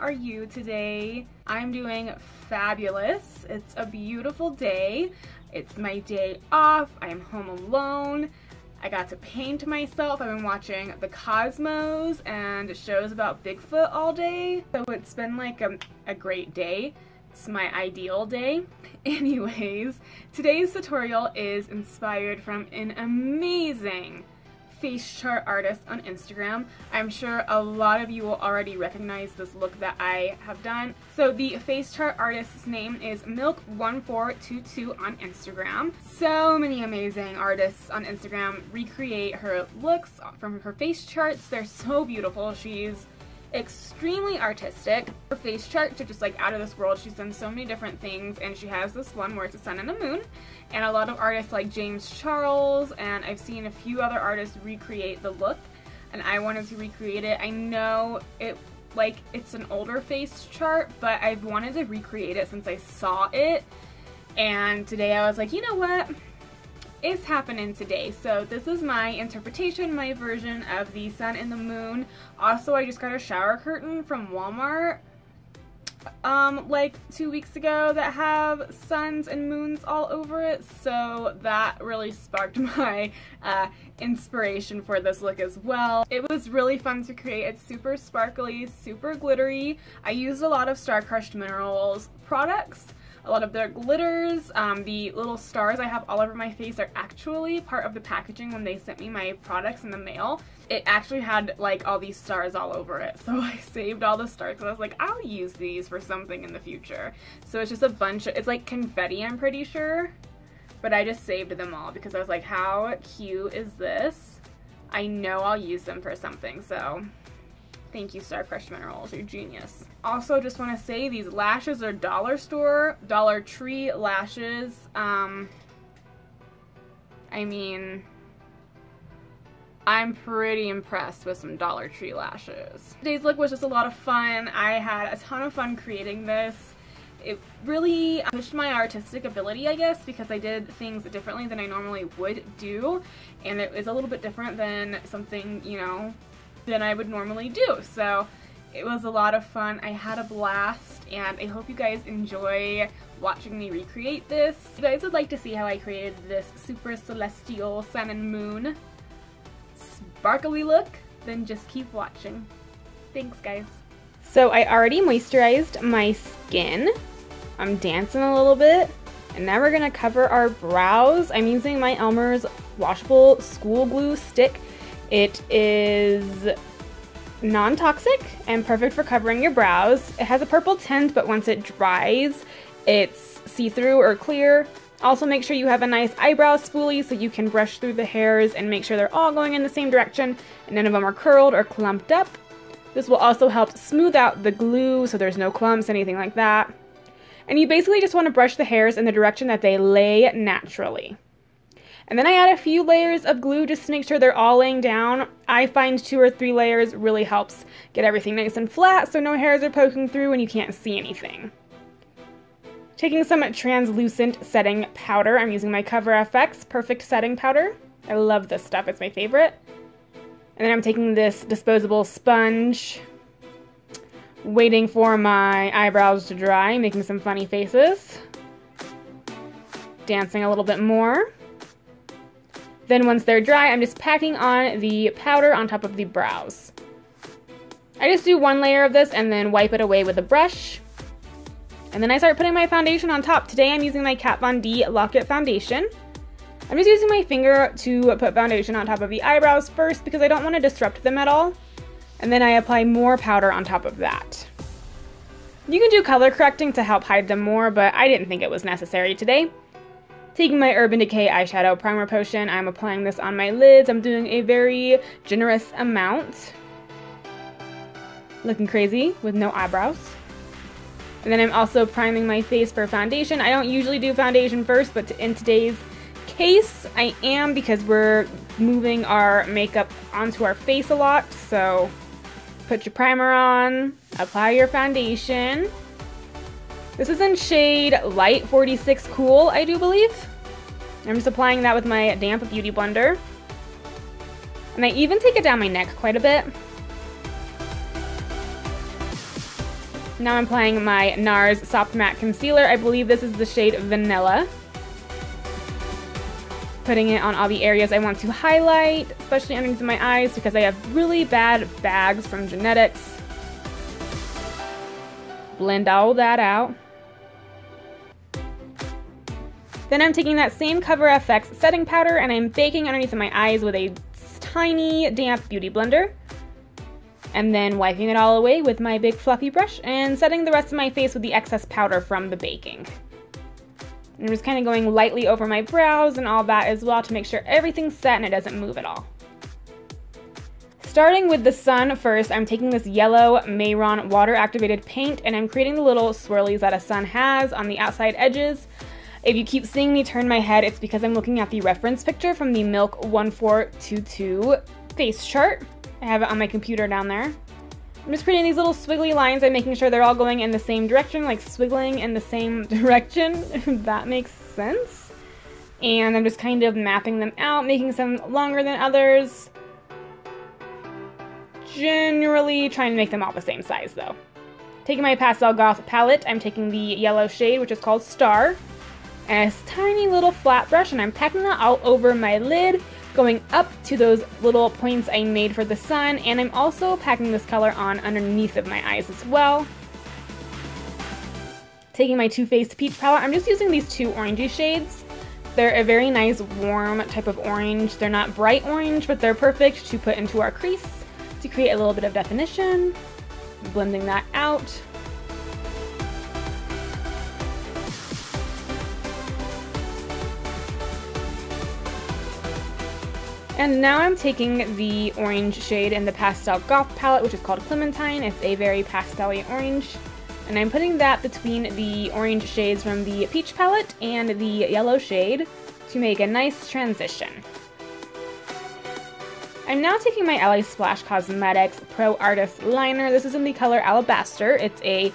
are you today? I'm doing fabulous. It's a beautiful day. It's my day off. I am home alone. I got to paint myself. I've been watching The Cosmos and shows about Bigfoot all day. So it's been like a great day. It's my ideal day. Anyways, today's tutorial is inspired from an amazing face chart artist on Instagram. I'm sure a lot of you will already recognize this look that I have done. So the face chart artist's name is Milk1422 on Instagram. So many amazing artists on Instagram recreate her looks from her face charts. They're so beautiful. She's extremely artistic. Her face charts are just like out of this world. She's done so many different things, and she has this one where it's a sun and a moon, and a lot of artists like James Charles, and I've seen a few other artists recreate the look, and I wanted to recreate it. I know it's an older face chart, but I've wanted to recreate it since I saw it, and today I was like, you know what? It's happening today. So this is my interpretation, my version of the sun and the moon. Also, I just got a shower curtain from Walmart like 2 weeks ago that have suns and moons all over it, so that really sparked my inspiration for this look as well. It was really fun to create. It's super sparkly, super glittery. I used a lot of StarCrushed Minerals products, a lot of their glitters. The little stars I have all over my face are actually part of the packaging when they sent me my products in the mail. It actually had like all these stars all over it, so I saved all the stars because I was like, I'll use these for something in the future. So it's just a bunch of, it's like confetti, I'm pretty sure, but I just saved them all because I was like, how cute is this? I know I'll use them for something, so thank you, StarCrushed Minerals, you're genius. Also, just want to say these lashes are dollar store, Dollar Tree lashes. I mean, I'm pretty impressed with some Dollar Tree lashes. Today's look was just a lot of fun. I had a ton of fun creating this. It really pushed my artistic ability, I guess, because I did things differently than I normally would do, and it was a little bit different than something, you know, than I would normally do. So it was a lot of fun. I had a blast, and I hope you guys enjoy watching me recreate this. If you guys would like to see how I created this super celestial sun and moon sparkly look, then just keep watching. Thanks, guys. So I already moisturized my skin. I'm dancing a little bit, and now we're gonna cover our brows. I'm using my Elmer's washable school glue stick. It is non-toxic and perfect for covering your brows. It has a purple tint, but once it dries, it's see-through or clear. Also, make sure you have a nice eyebrow spoolie so you can brush through the hairs and make sure they're all going in the same direction and none of them are curled or clumped up. This will also help smooth out the glue so there's no clumps, anything like that. And you basically just want to brush the hairs in the direction that they lay naturally. And then I add a few layers of glue just to make sure they're all laying down. I find 2 or 3 layers really helps get everything nice and flat so no hairs are poking through and you can't see anything. Taking some translucent setting powder, I'm using my Cover FX Perfect Setting Powder. I love this stuff, it's my favorite. And then I'm taking this disposable sponge, waiting for my eyebrows to dry, making some funny faces. Dancing a little bit more. Then once they're dry, I'm just packing on the powder on top of the brows. I just do 1 layer of this and then wipe it away with a brush. And then I start putting my foundation on top. Today I'm using my Kat Von D Lock-It Foundation. I'm just using my finger to put foundation on top of the eyebrows first because I don't want to disrupt them at all. And then I apply more powder on top of that. You can do color correcting to help hide them more, but I didn't think it was necessary today. Taking my Urban Decay eyeshadow primer potion, I'm applying this on my lids. I'm doing a very generous amount. Looking crazy with no eyebrows. And then I'm also priming my face for foundation. I don't usually do foundation first, but in today's case, I am because we're moving our makeup onto our face a lot. So put your primer on, apply your foundation. This is in shade Light 46 Cool, I do believe. I'm just applying that with my damp beauty blender. And I even take it down my neck quite a bit. Now I'm applying my Nars Soft Matte Concealer. I believe this is the shade Vanilla. Putting it on all the areas I want to highlight, especially underneath my eyes because I have really bad bags from genetics. Blend all that out. Then I'm taking that same Cover FX setting powder and I'm baking underneath my eyes with a tiny damp beauty blender. And then wiping it all away with my big fluffy brush and setting the rest of my face with the excess powder from the baking. And I'm just kind of going lightly over my brows and all that as well to make sure everything's set and it doesn't move at all. Starting with the sun first, I'm taking this yellow Mehron water activated paint and I'm creating the little swirlies that a sun has on the outside edges. If you keep seeing me turn my head, it's because I'm looking at the reference picture from the Milk 1422 face chart. I have it on my computer down there. I'm just creating these little swiggly lines. I'm making sure they're all going in the same direction, like swiggling in the same direction, if that makes sense. And I'm just kind of mapping them out, making some longer than others. Generally trying to make them all the same size though. Taking my Pastel Goth palette, I'm taking the yellow shade, which is called Star, and a tiny little flat brush, and I'm packing that all over my lid, going up to those little points I made for the sun, and I'm also packing this color on underneath of my eyes as well. Taking my Too Faced Peach palette, I'm just using these two orangey shades. They're a very nice warm type of orange. They're not bright orange, but they're perfect to put into our crease to create a little bit of definition. Blending that out. And now I'm taking the orange shade in the Pastel Goth palette, which is called Clementine. It's a very pastel-y orange. And I'm putting that between the orange shades from the peach palette and the yellow shade to make a nice transition. I'm now taking my LA Splash Cosmetics Pro Artist Liner. This is in the color Alabaster. It's a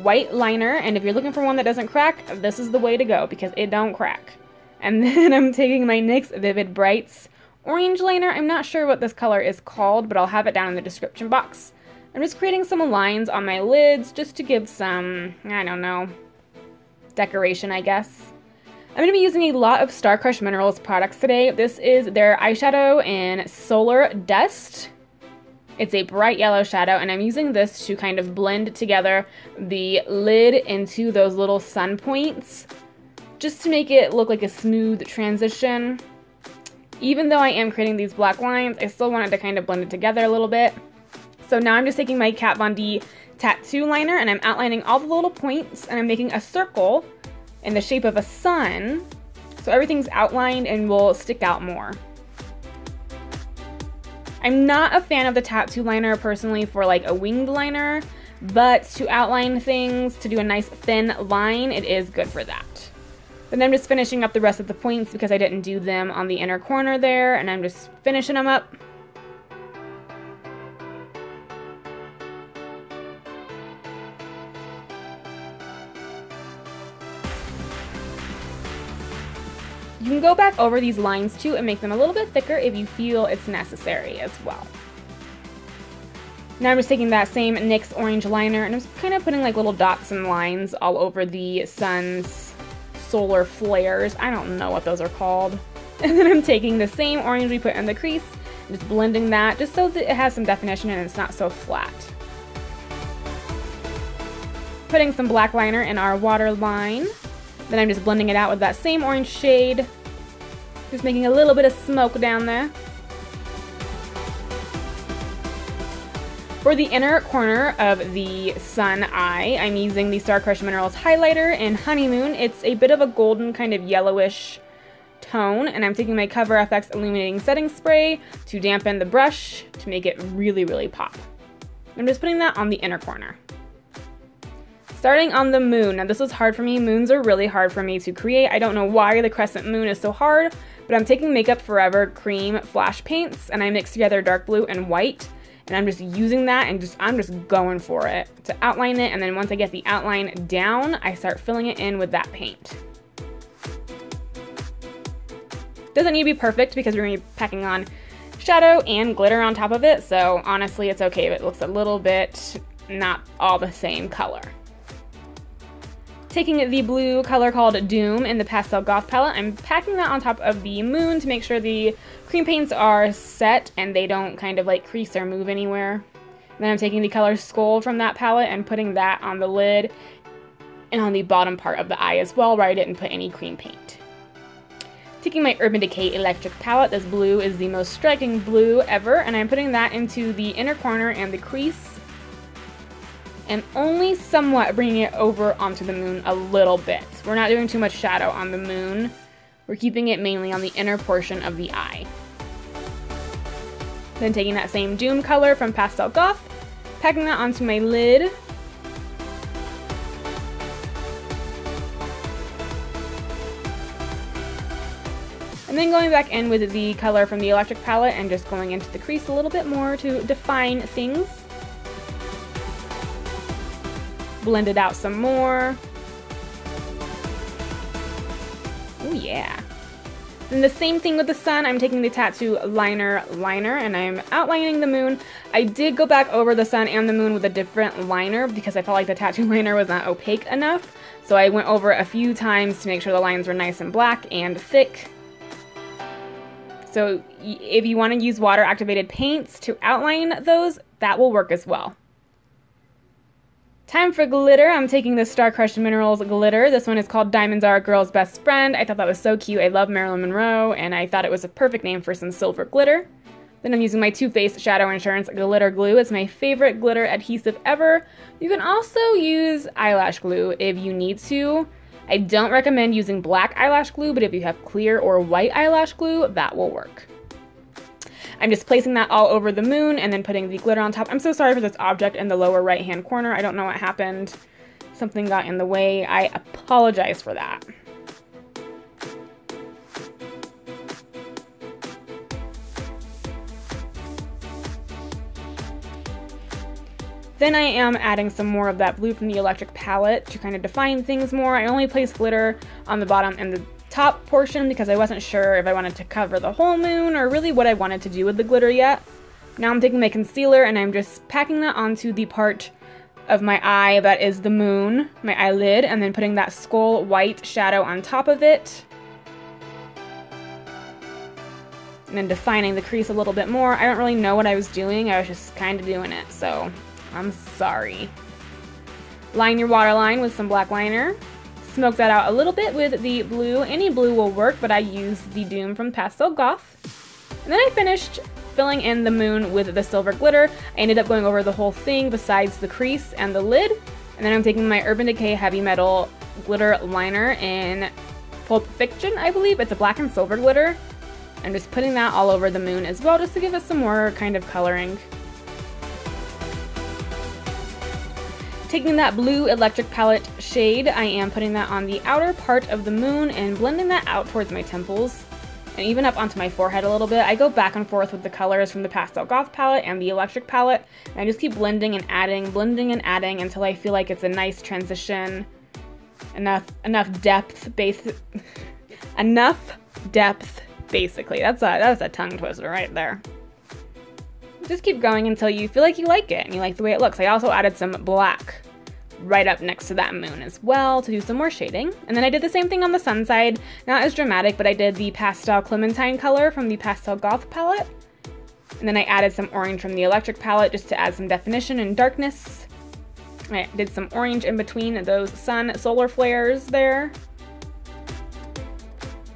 white liner, and if you're looking for one that doesn't crack, this is the way to go because it don't crack. And then I'm taking my NYX Vivid Brights orange liner. I'm not sure what this color is called, but I'll have it down in the description box. I'm just creating some lines on my lids just to give some, I don't know, decoration, I guess. I'm going to be using a lot of StarCrushed Minerals products today. This is their eyeshadow in Solar Dust. It's a bright yellow shadow, and I'm using this to kind of blend together the lid into those little sun points, just to make it look like a smooth transition. Even though I am creating these black lines, I still wanted to kind of blend it together a little bit. So now I'm just taking my Kat Von D tattoo liner and I'm outlining all the little points and I'm making a circle in the shape of a sun. So everything's outlined and will stick out more. I'm not a fan of the tattoo liner personally for like a winged liner, but to outline things, to do a nice thin line, it is good for that. Then I'm just finishing up the rest of the points because I didn't do them on the inner corner there, and I'm just finishing them up. You can go back over these lines too and make them a little bit thicker if you feel it's necessary as well. Now I'm just taking that same NYX orange liner and I'm just kind of putting like little dots and lines all over the sun's solar flares. I don't know what those are called. And then I'm taking the same orange we put in the crease and just blending that just so that it has some definition and it's not so flat. Putting some black liner in our waterline. Then I'm just blending it out with that same orange shade. Just making a little bit of smoke down there. For the inner corner of the sun eye, I'm using the StarCrushed Minerals highlighter in Honeymoon. It's a bit of a golden kind of yellowish tone, and I'm taking my Cover FX Illuminating Setting Spray to dampen the brush to make it really, really pop. I'm just putting that on the inner corner. Starting on the moon. Now this was hard for me. Moons are really hard for me to create. I don't know why the crescent moon is so hard, but I'm taking Makeup Forever Cream Flash Paints, and I mix together dark blue and white. And I'm just using that and I'm just going for it to outline it. And then once I get the outline down, I start filling it in with that paint. Doesn't need to be perfect because we're going to be packing on shadow and glitter on top of it. So honestly, it's okay if it looks a little bit not all the same color. Taking the blue color called Doom in the Pastel Goth palette, I'm packing that on top of the moon to make sure the cream paints are set and they don't kind of like crease or move anywhere. And then I'm taking the color Skull from that palette and putting that on the lid and on the bottom part of the eye as well, where I didn't put any cream paint. Taking my Urban Decay Electric palette, this blue is the most striking blue ever, and I'm putting that into the inner corner and the crease, and only somewhat bringing it over onto the moon a little bit. We're not doing too much shadow on the moon. We're keeping it mainly on the inner portion of the eye. Then taking that same Doom color from Pastel Goth, packing that onto my lid. And then going back in with the color from the Electric palette and just going into the crease a little bit more to define things. Blend it out some more. Oh yeah. Then the same thing with the sun. I'm taking the Tattoo liner and I'm outlining the moon. I did go back over the sun and the moon with a different liner because I felt like the tattoo liner was not opaque enough. So I went over a few times to make sure the lines were nice and black and thick. So if you want to use water activated paints to outline those, that will work as well. Time for glitter. I'm taking the StarCrushed Minerals glitter. This one is called Diamonds Are a Girl's Best Friend. I thought that was so cute. I love Marilyn Monroe, and I thought it was a perfect name for some silver glitter. Then I'm using my Too Faced Shadow Insurance glitter glue. It's my favorite glitter adhesive ever. You can also use eyelash glue if you need to. I don't recommend using black eyelash glue, but if you have clear or white eyelash glue, that will work. I'm just placing that all over the moon and then putting the glitter on top. I'm so sorry for this object in the lower right hand corner. I don't know what happened. Something got in the way. I apologize for that. Then I am adding some more of that blue from the Electric palette to kind of define things more. I only placed glitter on the bottom and the top portion because I wasn't sure if I wanted to cover the whole moon or really what I wanted to do with the glitter yet. Now I'm taking my concealer and I'm just packing that onto the part of my eye that is the moon, my eyelid, and then putting that skull white shadow on top of it. And then defining the crease a little bit more. I don't really know what I was doing, I was just kind of doing it, so I'm sorry. Line your waterline with some black liner. Smoke that out a little bit with the blue. Any blue will work, but I used the Doom from Pastel Goth. And then I finished filling in the moon with the silver glitter. I ended up going over the whole thing besides the crease and the lid. And then I'm taking my Urban Decay Heavy Metal glitter liner in Pulp Fiction, I believe. It's a black and silver glitter. I'm just putting that all over the moon as well, just to give it some more kind of coloring. Taking that blue Electric palette shade, I am putting that on the outer part of the moon and blending that out towards my temples and even up onto my forehead a little bit. I go back and forth with the colors from the Pastel Goth palette and the Electric palette, and I just keep blending and adding until I feel like it's a nice transition, enough depth, basically. That was a tongue twister right there. Just keep going until you feel like you like it and you like the way it looks. I also added some black right up next to that moon as well to do some more shading. And then I did the same thing on the sun side. Not as dramatic, but I did the Pastel Clementine color from the Pastel Goth palette. And then I added some orange from the Electric palette just to add some definition and darkness. I did some orange in between those sun solar flares there.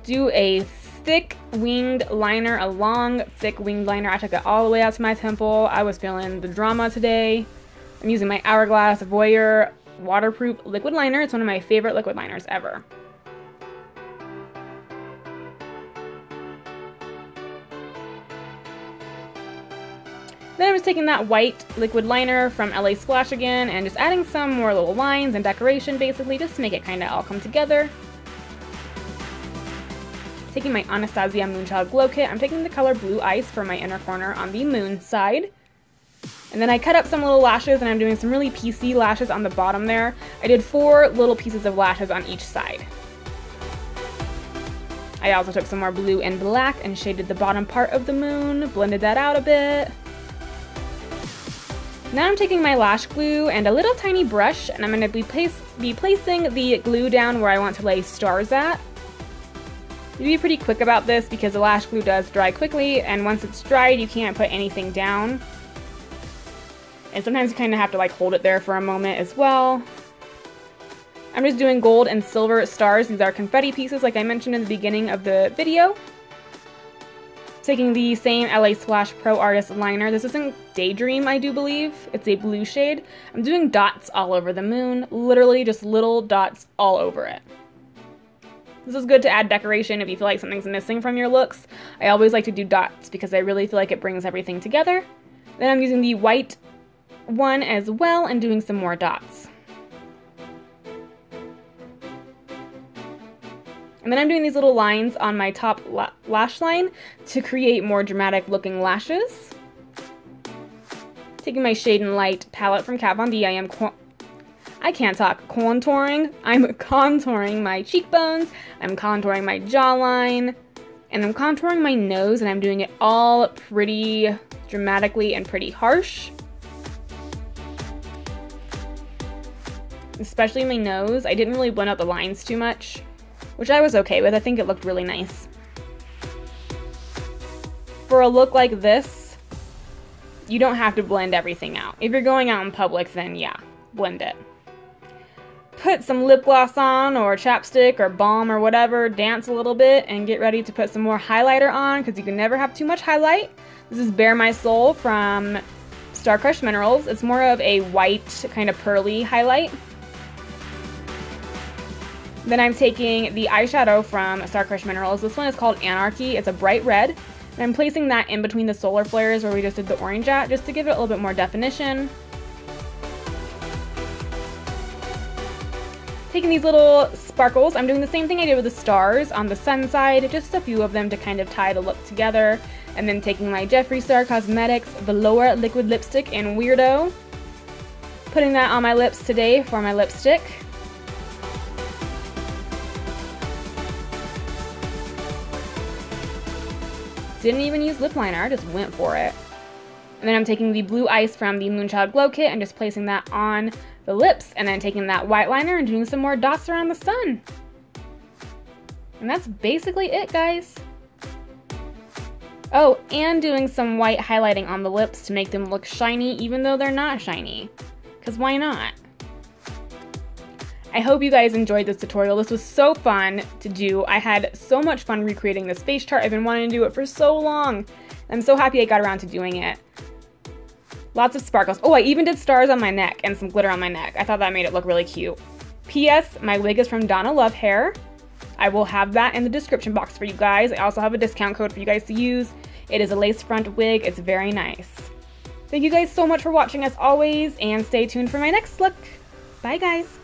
Do a thick winged liner, a long, thick winged liner. I took it all the way out to my temple. I was feeling the drama today. I'm using my Hourglass Voyeur waterproof liquid liner. It's one of my favorite liquid liners ever. Then I was taking that white liquid liner from LA Splash again and just adding some more little lines and decoration basically just to make it kind of all come together. Taking my Anastasia Moonchild Glow Kit, I'm taking the color Blue Ice for my inner corner on the moon side. And then I cut up some little lashes and I'm doing some really piecey lashes on the bottom there. I did 4 little pieces of lashes on each side. I also took some more blue and black and shaded the bottom part of the moon, blended that out a bit. Now I'm taking my lash glue and a little tiny brush, and I'm going to be placing the glue down where I want to lay stars at. You be pretty quick about this because the lash glue does dry quickly, and once it's dried you can't put anything down. And sometimes you kind of have to like hold it there for a moment as well. I'm just doing gold and silver stars. These are confetti pieces like I mentioned in the beginning of the video. Taking the same LA Splash Pro Artist liner. This isn't Daydream, I do believe. It's a blue shade. I'm doing dots all over the moon. Literally just little dots all over it. This is good to add decoration if you feel like something's missing from your looks. I always like to do dots because I really feel like it brings everything together. Then I'm using the white one as well and doing some more dots. And then I'm doing these little lines on my top lash line to create more dramatic looking lashes. Taking my Shade and Light palette from Kat Von D, I can't talk. Contouring. I'm contouring my cheekbones, I'm contouring my jawline, and I'm contouring my nose, and I'm doing it all pretty dramatically and pretty harsh. Especially my nose. I didn't really blend out the lines too much, which I was okay with. I think it looked really nice. For a look like this, you don't have to blend everything out. If you're going out in public, then yeah, blend it. Put some lip gloss on, or chapstick, or balm, or whatever, dance a little bit, and get ready to put some more highlighter on, because you can never have too much highlight. This is Bare My Soul from StarCrushed Minerals. It's more of a white, kind of pearly highlight. Then I'm taking the eyeshadow from StarCrushed Minerals. This one is called Anarchy. It's a bright red. And I'm placing that in between the solar flares where we just did the orange at, just to give it a little bit more definition. Taking these little sparkles, I'm doing the same thing I did with the stars on the sun side, just a few of them to kind of tie the look together. And then taking my Jeffree Star Cosmetics Velour liquid lipstick in Weirdo. Putting that on my lips today for my lipstick. Didn't even use lip liner, I just went for it. And then I'm taking the blue ice from the Moonchild Glow Kit and just placing that on the lips, and then taking that white liner and doing some more dots around the sun. And that's basically it, guys. Oh, and doing some white highlighting on the lips to make them look shiny even though they're not shiny. Because why not? I hope you guys enjoyed this tutorial. This was so fun to do. I had so much fun recreating this face chart. I've been wanting to do it for so long. I'm so happy I got around to doing it. Lots of sparkles. Oh, I even did stars on my neck and some glitter on my neck. I thought that made it look really cute. P.S. My wig is from Donna Love Hair. I will have that in the description box for you guys. I also have a discount code for you guys to use. It is a lace front wig. It's very nice. Thank you guys so much for watching as always, and stay tuned for my next look. Bye, guys.